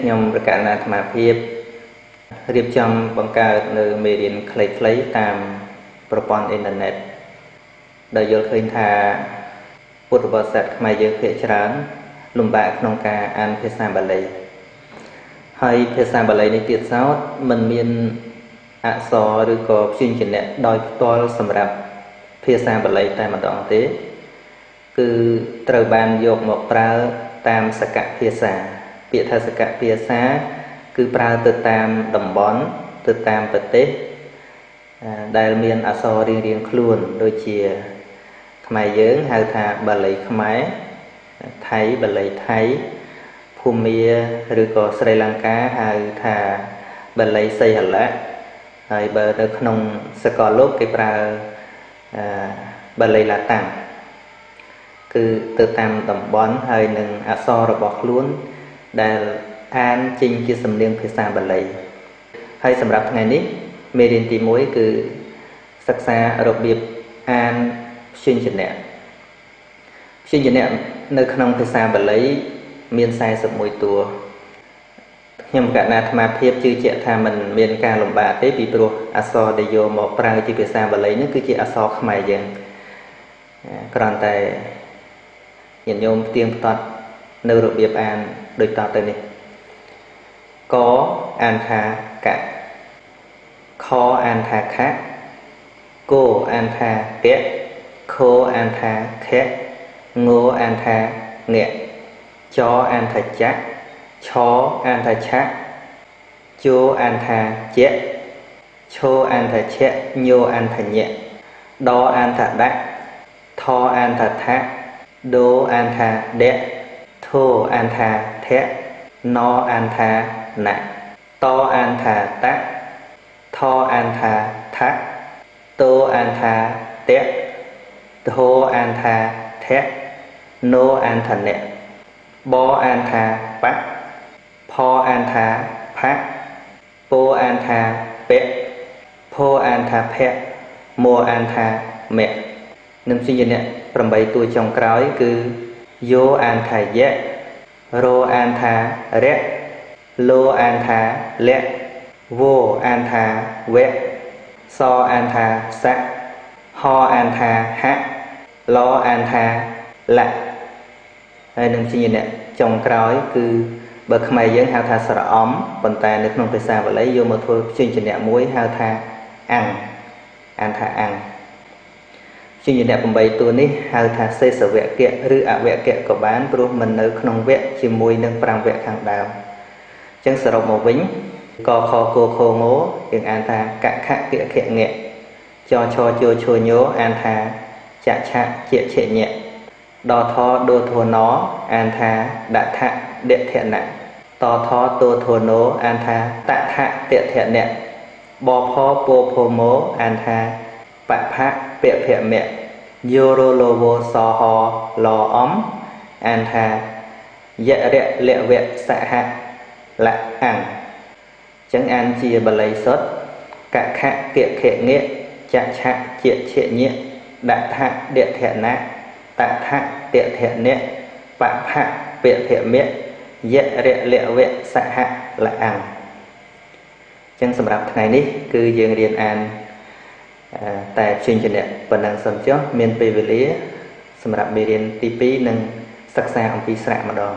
ខ្ញុំប្រកាសអាត្មាភាពរៀបចំបង្កើតនៅមេរៀនខ្លីៗតាមប្រព័ន្ធអ៊ីនធឺណិតដោយយល់ឃើញថាពុទ្ធបរិស័ទខ្មែរយើងភាគច្រើនលំបាកក្នុងការអានភាសាបាលីហើយភាសាបាលីនេះទៀតសោតមិនមានអក្សរឬក៏ព្យញ្ជនៈដោយផ្ទាល់សម្រាប់ភាសាបាលីតែម្ដងទេគឺត្រូវបានយកមកប្រើតាមសកភាសាពាក្យថាសកភាសាគឺប្រើទៅតាមតំបន់ទៅតាមប្រទេសដែលមានអក្សររៀងៗខ្លួនដូចជាខ្មែរយើងហៅថាបាលីខ្មែរថៃបាលីថៃភូមាឬក៏ស្រីលង្កាហៅថាបាលីសីហលៈហើយបើនៅក្នុងសកលលោកគេប្រើបាលីឡាតាំងគឺទៅតាមតំបន់ហើយនឹងអក្សររបស់ខ្លួនដែលអានចេញជាសំនៀងភាសាបាលីហើយសម្រាប់ថ្ងៃនេះមេរៀនទី1គឺសិក្សារបៀបអានព្យញ្ជនៈនៅក្នុងភាសាបាលីមាន41តួខ្ញុំកណាអាត្មាភាពជឿជាក់ថាมันមានការលំបាកទេពីព្រោះអក្សរដែលយកមកប្រើជាភាសាបាលីនេះគឺជាអក្សរខ្មែរយើងគ្រាន់តែញាតិញោមផ្ទៀងផ្ទាត់នៅរបៀបអានដូចតទៅនេះកអានថាកខអានថាខគោអានថាកខអានថាខងអានថាងចអានថាចឆអានថាឆជអានថាជឈអានថាឆញអានថាញដអានថាដថអានថាថដូអានថាដធអានថាថណអានថាណតអានថាតថអានថាថតអានថាតធអានថាថណអានថាណបអានថាបផអានថាផពោអានថាពភអានថាភមអានថាមនឹងព្យញ្ជនៈ8តួចុងក្រោយគឺយោអានថាយៈរអានថារៈលោអានថាលៈវោអានថាវៈសអានថាសៈហអានថាហៈឡអានថាលៈហើយនឹងព្យញ្ជនៈចុងក្រោយគឺបើខ្មែរយើងហៅថាស្រអំប៉ុន្តែនៅក្នុងភាសាបាលីយកមកធ្វើព្យញ្ជនៈមួយហៅថាអង្គអានថាអង្គព្យញ្ជនៈ8តួនេះហៅថាសេសវគៈឬអវគៈក៏បានព្រោះមិននៅក្នុងវគ្គជាមួយនឹង5វគ្គខាងដើមអញ្ចឹងសរុបមកវិញកខគខងយើងអានថាកខគខងចឆជឈញអានថាចឆជឆញដថដូធនអានថាដថដថនៈតថតធនអានថាតថតថនៈបផពភមអានថាបផពភមៈយោរលវសហលអំអានថាយរៈលវៈសហលអង្គចឹងអានជាបាលីសុទ្ធកខគខងចឆជឆញដថដថនៈតថតថនៈបផពភមៈយរៈលវៈសហលអង្គចឹងសម្រាប់ថ្ងៃនេះគឺយើងរៀនអានតែព្យញ្ជនៈប៉ុណ្ណឹងសិនចុះមានពេលវេលាសម្រាប់មេរៀនទី2នឹងសិក្សាអំពីស្រៈម្ដង